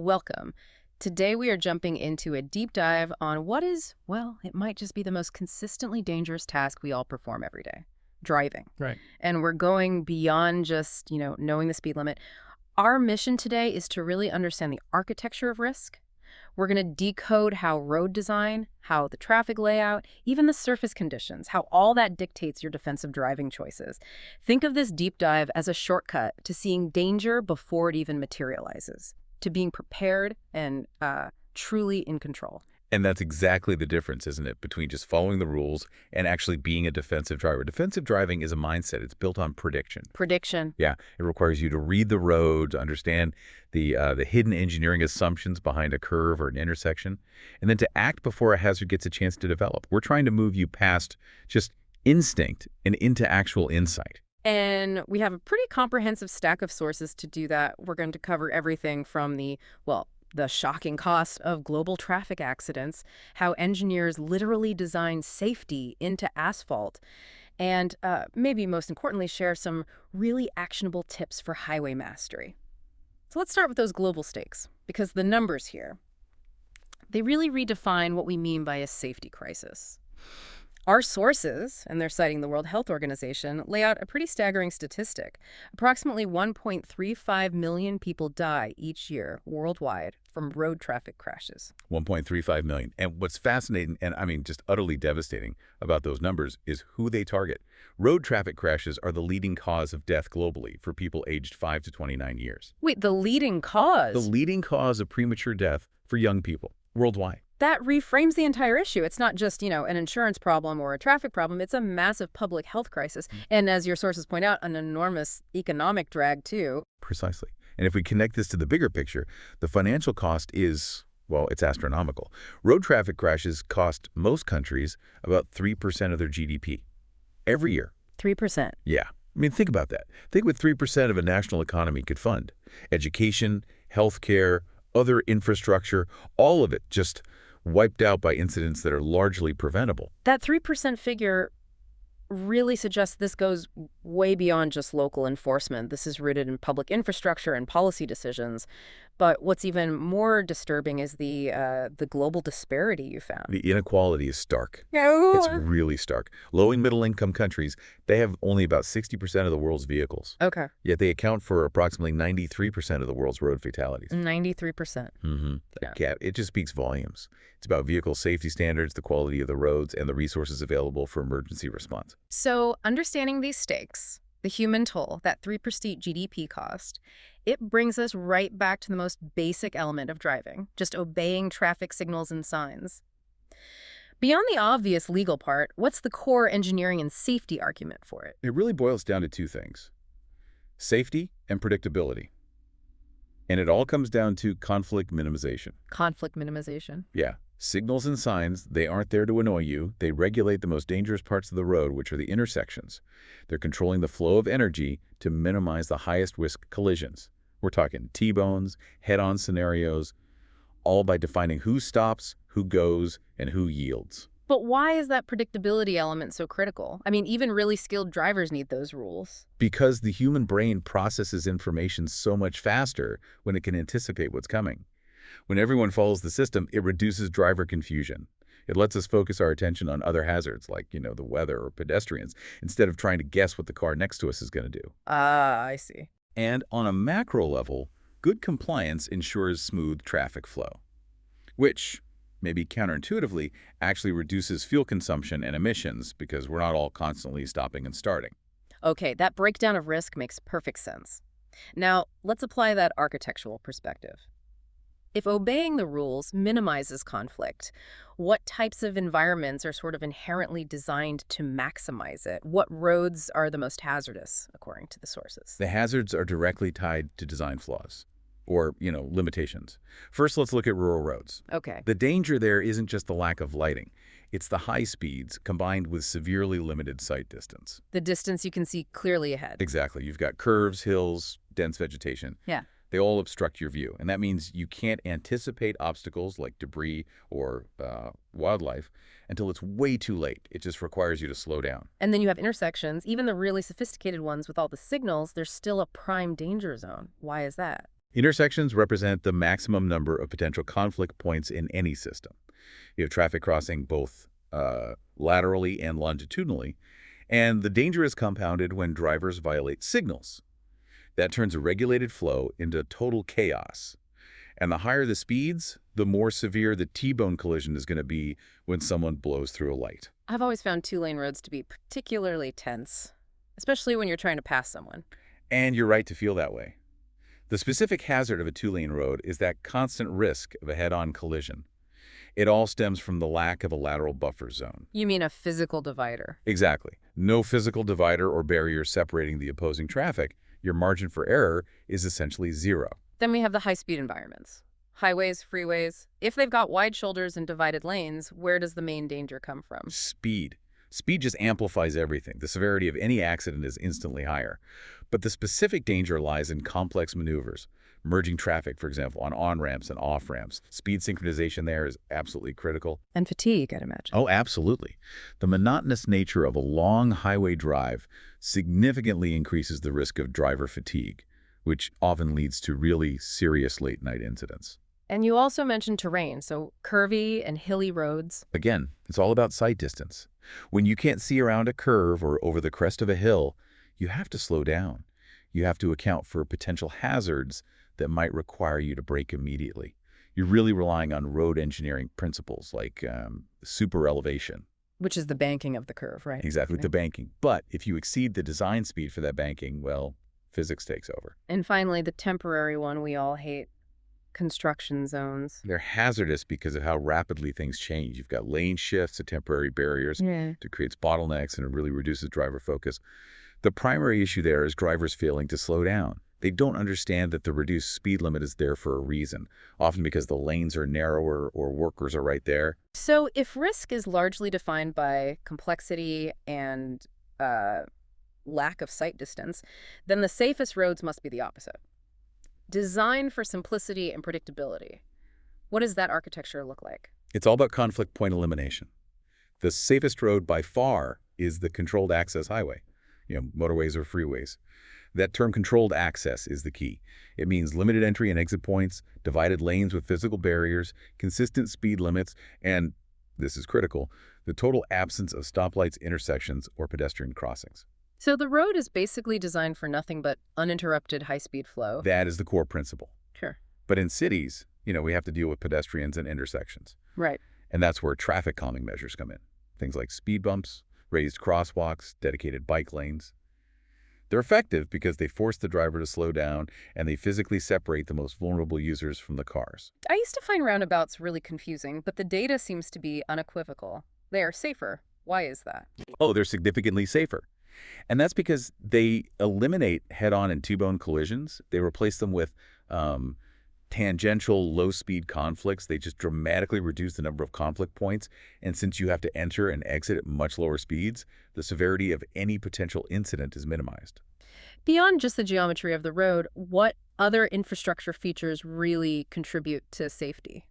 Welcome. Today we are jumping into a deep dive on what is, well, it might just be the most consistently dangerous task we all perform every day, driving. Right. And we're going beyond just, knowing the speed limit. Our mission today is to really understand the architecture of risk. We're going to decode how road design, how the traffic layout, even the surface conditions, how all that dictates your defensive driving choices. Think of this deep dive as a shortcut to seeing danger before it even materializes, to being prepared and truly in control. And that's exactly the difference, isn't it, between just following the rules and actually being a defensive driver. Defensive driving is a mindset. It's built on prediction. Prediction. Yeah, it requires you to read the road, to understand the hidden engineering assumptions behind a curve or an intersection, and then to act before a hazard gets a chance to develop. We're trying to move you past just instinct and into actual insight. And we have a pretty comprehensive stack of sources to do that. We're going to cover everything from the shocking cost of global traffic accidents, how engineers literally design safety into asphalt, and maybe most importantly, share some really actionable tips for highway mastery. So let's start with those global stakes, because the numbers here, they really redefine what we mean by a safety crisis. Our sources, and they're citing the World Health Organization, lay out a pretty staggering statistic. Approximately 1.35 million people die each year worldwide from road traffic crashes. 1.35 million. And what's fascinating, and I mean just utterly devastating about those numbers, is who they target. Road traffic crashes are the leading cause of death globally for people aged 5 to 29 years. Wait, the leading cause? The leading cause of premature death for young people worldwide. That reframes the entire issue. It's not just, an insurance problem or a traffic problem. It's a massive public health crisis. And as your sources point out, an enormous economic drag, too. Precisely. And if we connect this to the bigger picture, the financial cost is, well, it's astronomical. Road traffic crashes cost most countries about 3% of their GDP every year. 3%. Yeah. I mean, think about that. Think what 3% of a national economy could fund. Education, healthcare, other infrastructure, all of it just wiped out by incidents that are largely preventable. That 3% figure really suggests this goes way beyond just local enforcement. This is rooted in public infrastructure and policy decisions. But what's even more disturbing is the global disparity you found. The inequality is stark. It's really stark. Low and middle-income countries, they have only about 60% of the world's vehicles. Okay. Yet they account for approximately 93% of the world's road fatalities. 93%. That gap, it just speaks volumes. It's about vehicle safety standards, the quality of the roads, and the resources available for emergency response. So understanding these stakes, the human toll, that 3% GDP cost, it brings us right back to the most basic element of driving, just obeying traffic signals and signs. Beyond the obvious legal part, what's the core engineering and safety argument for it? It really boils down to two things: safety and predictability. And it all comes down to conflict minimization. Conflict minimization. Yeah. Signals and signs, they aren't there to annoy you. They regulate the most dangerous parts of the road, which are the intersections. They're controlling the flow of energy to minimize the highest risk collisions. We're talking T-bones, head-on scenarios, all by defining who stops, who goes, and who yields. But why is that predictability element so critical? I mean, even really skilled drivers need those rules. Because the human brain processes information so much faster when it can anticipate what's coming. When everyone follows the system, it reduces driver confusion. It lets us focus our attention on other hazards like, the weather or pedestrians, instead of trying to guess what the car next to us is going to do. Ah, I see. And on a macro level, good compliance ensures smooth traffic flow, which, maybe counterintuitively, actually reduces fuel consumption and emissions because we're not all constantly stopping and starting. Okay, that breakdown of risk makes perfect sense. Now, let's apply that architectural perspective. If obeying the rules minimizes conflict, what types of environments are sort of inherently designed to maximize it? What roads are the most hazardous, according to the sources? The hazards are directly tied to design flaws or, limitations. First, let's look at rural roads. Okay. The danger there isn't just the lack of lighting. It's the high speeds combined with severely limited sight distance. The distance you can see clearly ahead. Exactly. You've got curves, hills, dense vegetation. Yeah. They all obstruct your view, and that means you can't anticipate obstacles like debris or wildlife until it's way too late. It just requires you to slow down. And then you have intersections, even the really sophisticated ones with all the signals, they're still a prime danger zone. Why is that? Intersections represent the maximum number of potential conflict points in any system. You have traffic crossing both laterally and longitudinally, and the danger is compounded when drivers violate signals. That turns a regulated flow into total chaos. And the higher the speeds, the more severe the T-bone collision is going to be when someone blows through a light. I've always found two-lane roads to be particularly tense, especially when you're trying to pass someone. And you're right to feel that way. The specific hazard of a two-lane road is that constant risk of a head-on collision. It all stems from the lack of a lateral buffer zone. You mean a physical divider? Exactly. No physical divider or barrier separating the opposing traffic. Your margin for error is essentially zero. Then we have the high-speed environments. Highways, freeways. If they've got wide shoulders and divided lanes, where does the main danger come from? Speed. Speed just amplifies everything. The severity of any accident is instantly higher. But the specific danger lies in complex maneuvers. Merging traffic, for example, on on-ramps and off-ramps. Speed synchronization there is absolutely critical. And fatigue, I'd imagine. Oh, absolutely. The monotonous nature of a long highway drive significantly increases the risk of driver fatigue, which often leads to really serious late-night incidents. And you also mentioned terrain, so curvy and hilly roads. Again, it's all about sight distance. When you can't see around a curve or over the crest of a hill, you have to slow down. You have to account for potential hazards that might require you to brake immediately. You're really relying on road engineering principles like super elevation. Which is the banking of the curve, right? Exactly, Okay. the banking. But if you exceed the design speed for that banking, well, physics takes over. And finally, the temporary one we all hate, construction zones. They're hazardous because of how rapidly things change. You've got lane shifts, temporary barriers. Yeah. It creates bottlenecks, and it really reduces driver focus. The primary issue there is drivers failing to slow down. They don't understand that the reduced speed limit is there for a reason, often because the lanes are narrower or workers are right there. So if risk is largely defined by complexity and lack of sight distance, then the safest roads must be the opposite. Designed for simplicity and predictability. What does that architecture look like? It's all about conflict point elimination. The safest road by far is the controlled access highway, motorways or freeways. That term controlled access is the key. It means limited entry and exit points, divided lanes with physical barriers, consistent speed limits, and, this is critical, the total absence of stoplights, intersections, or pedestrian crossings. So the road is basically designed for nothing but uninterrupted high-speed flow. That is the core principle. Sure. But in cities, we have to deal with pedestrians and intersections. Right. And that's where traffic calming measures come in. Things like speed bumps, raised crosswalks, dedicated bike lanes. They're effective because they force the driver to slow down and they physically separate the most vulnerable users from the cars. I used to find roundabouts really confusing, but the data seems to be unequivocal. They are safer. Why is that? Oh, they're significantly safer. And that's because they eliminate head-on and T-bone collisions. They replace them with tangential low-speed conflicts. They just dramatically reduce the number of conflict points. And since you have to enter and exit at much lower speeds, the severity of any potential incident is minimized. Beyond just the geometry of the road, what other infrastructure features really contribute to safety?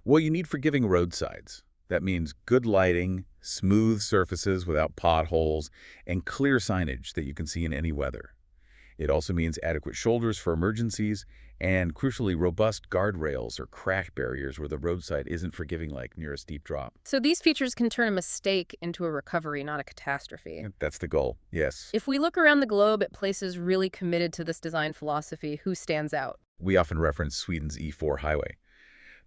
Well, you need forgiving roadsides. That means good lighting, smooth surfaces without potholes, and clear signage that you can see in any weather. It also means adequate shoulders for emergencies and, crucially, robust guardrails or crash barriers where the roadside isn't forgiving like near a steep drop. So these features can turn a mistake into a recovery, not a catastrophe. That's the goal, yes. If we look around the globe at places really committed to this design philosophy, who stands out? We often reference Sweden's E4 highway.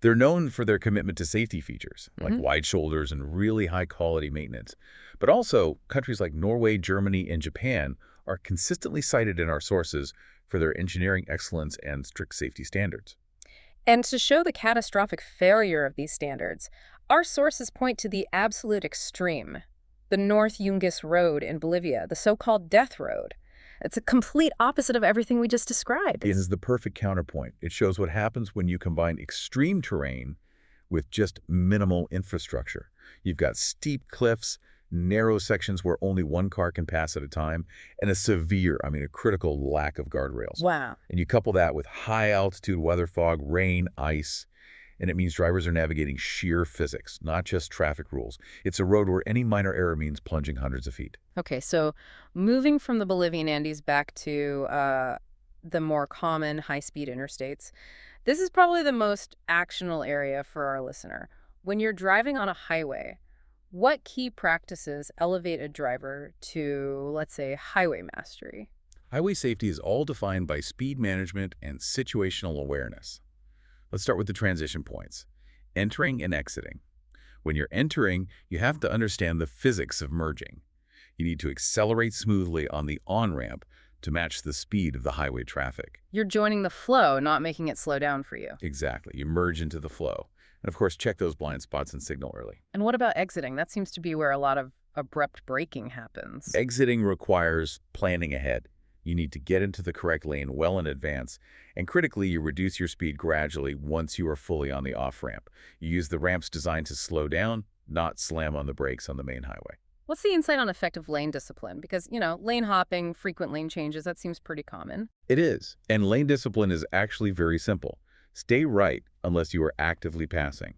They're known for their commitment to safety features, like wide shoulders and really high-quality maintenance. But also, countries like Norway, Germany, and Japan are consistently cited in our sources for their engineering excellence and strict safety standards. And to show the catastrophic failure of these standards, our sources point to the absolute extreme, the North Yungas Road in Bolivia, the so-called Death Road. It's a complete opposite of everything we just described. It is the perfect counterpoint. It shows what happens when you combine extreme terrain with just minimal infrastructure. You've got steep cliffs, narrow sections where only one car can pass at a time, and a critical lack of guardrails. Wow. And you couple that with high-altitude weather fog, rain, ice, and it means drivers are navigating sheer physics, not just traffic rules. It's a road where any minor error means plunging hundreds of feet. Okay, so moving from the Bolivian Andes back to the more common high-speed interstates. This is probably the most actionable area for our listener. When you're driving on a highway, what key practices elevate a driver to, let's say, highway mastery? Highway safety is all defined by speed management and situational awareness. Let's start with the transition points. Entering and exiting. When you're entering, you have to understand the physics of merging. You need to accelerate smoothly on the on-ramp to match the speed of the highway traffic. You're joining the flow, not making it slow down for you. Exactly. You merge into the flow. And of course, check those blind spots and signal early. And what about exiting? That seems to be where a lot of abrupt braking happens. Exiting requires planning ahead. You need to get into the correct lane well in advance, and critically, you reduce your speed gradually once you are fully on the off-ramp. You use the ramps designed to slow down, not slam on the brakes on the main highway. What's the insight on effective lane discipline? Because, lane hopping, frequent lane changes, that seems pretty common. It is, and lane discipline is actually very simple. Stay right unless you are actively passing.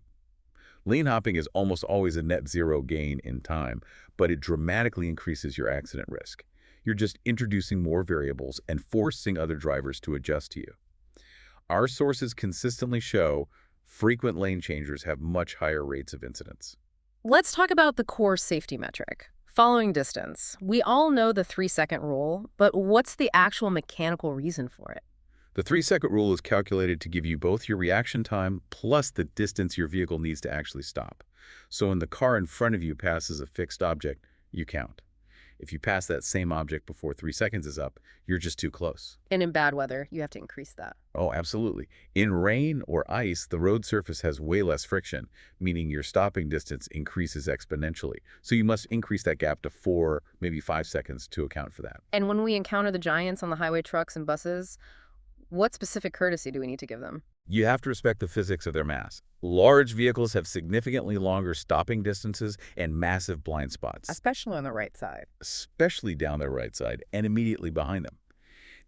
Lane hopping is almost always a net zero gain in time, but it dramatically increases your accident risk. You're just introducing more variables and forcing other drivers to adjust to you. Our sources consistently show frequent lane changers have much higher rates of incidents. Let's talk about the core safety metric, following distance. We all know the 3-second rule, but what's the actual mechanical reason for it? The 3-second rule is calculated to give you both your reaction time plus the distance your vehicle needs to actually stop. So when the car in front of you passes a fixed object, you count. If you pass that same object before 3 seconds is up, you're just too close. And in bad weather, you have to increase that. Oh, absolutely. In rain or ice, the road surface has way less friction, meaning your stopping distance increases exponentially. So you must increase that gap to 4, maybe 5 seconds to account for that. And when we encounter the giants on the highway trucks and buses, what specific courtesy do we need to give them? You have to respect the physics of their mass. Large vehicles have significantly longer stopping distances and massive blind spots, Especially on the right side. especially down their right side and immediately behind them.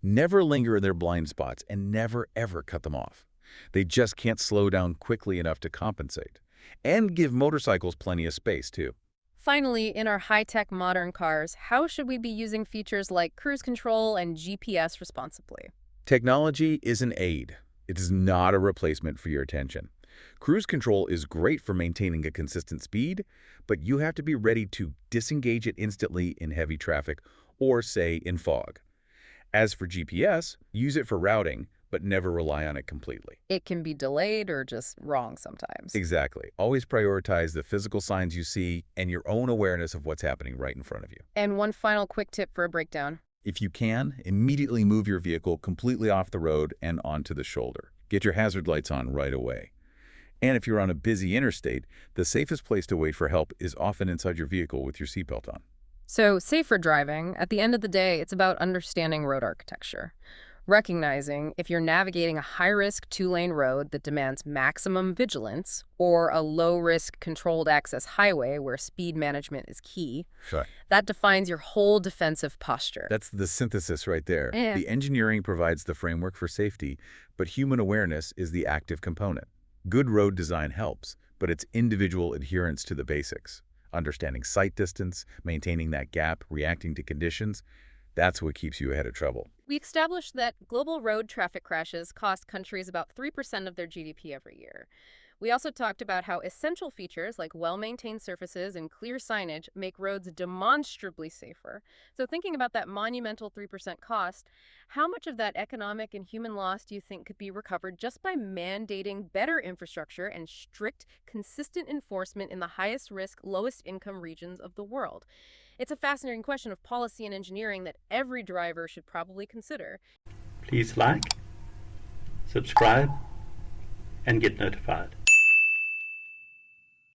Never linger in their blind spots and never, ever cut them off. They just can't slow down quickly enough to compensate. And give motorcycles plenty of space, too. Finally, in our high-tech modern cars, how should we be using features like cruise control and GPS responsibly? Technology is an aid. It is not a replacement for your attention. Cruise control is great for maintaining a consistent speed, but you have to be ready to disengage it instantly in heavy traffic or, say, in fog. As for GPS, use it for routing, but never rely on it completely. It can be delayed or just wrong sometimes. Exactly. Always prioritize the physical signs you see and your own awareness of what's happening right in front of you. And one final quick tip for a breakdown. If you can, immediately move your vehicle completely off the road and onto the shoulder. Get your hazard lights on right away. And if you're on a busy interstate, the safest place to wait for help is often inside your vehicle with your seatbelt on. So, safer driving, at the end of the day, it's about understanding road architecture. Recognizing if you're navigating a high-risk 2-lane road that demands maximum vigilance or a low-risk controlled access highway where speed management is key, Sure. that defines your whole defensive posture. That's the synthesis right there. Yeah. The engineering provides the framework for safety, but human awareness is the active component. Good road design helps, but it's individual adherence to the basics. Understanding sight distance, maintaining that gap, reacting to conditions, that's what keeps you ahead of trouble. We established that global road traffic crashes cost countries about 3% of their GDP every year. We also talked about how essential features like well-maintained surfaces and clear signage make roads demonstrably safer. So thinking about that monumental 3% cost, how much of that economic and human loss do you think could be recovered just by mandating better infrastructure and strict, consistent enforcement in the highest risk, lowest income regions of the world? It's a fascinating question of policy and engineering that every driver should probably consider. Please like, subscribe, and get notified.